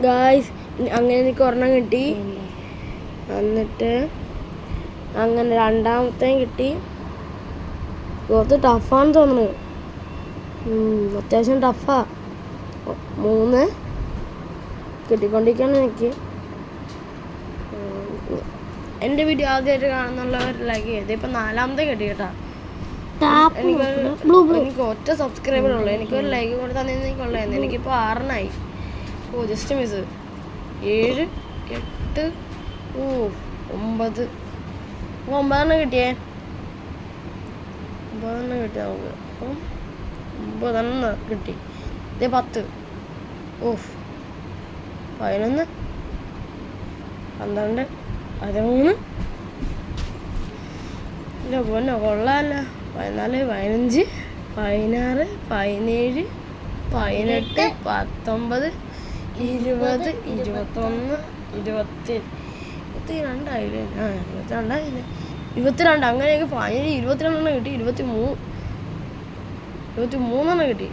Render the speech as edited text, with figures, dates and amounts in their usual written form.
Guys അങ്ങനെ എനിക്ക് ഒരെണ്ണം കിട്ടി. എന്നിട്ട് അങ്ങനെ രണ്ടാമത്തെയും കിട്ടി. കുറച്ച് ടഫാന്ന് തോന്നുന്നു. അത്യാവശ്യം ടഫാ. 3 കിട്ടിക്കൊണ്ടിരിക്കുകയാണ് എനിക്ക്. എൻ്റെ വീഡിയോ ആദ്യമായിട്ട് കാണുന്നുള്ളവർ ലൈക്ക് ചെയ്ത്. ഇപ്പം 4ാമത്തെ കിട്ടി കേട്ടോ. എനിക്ക് ഒറ്റ സബ്സ്ക്രൈബർ ഉള്ളൂ. എനിക്കൊരു ലൈക്ക് കൊണ്ട് തന്നെനിക്കുള്ളതായിരുന്നു. എനിക്കിപ്പോൾ 6 ജസ്റ്റ് മിസ്. 7, 8, 9 9 കിട്ടിയേ. 9 കിട്ടി നമുക്ക്. അപ്പം 9 കിട്ടി. ഇതേ 10. 11, 12, 13. ഇല്ല പൊന്നോ കൊള്ളാമല്ല. 14, 15, 16, 17, 18, 19, 20, 21, 22 ആയില്ലേ? 22 ആയില്ലേ? 22. അങ്ങനെയൊക്കെ ഫൈനലി 22 കിട്ടി. 23 കിട്ടി.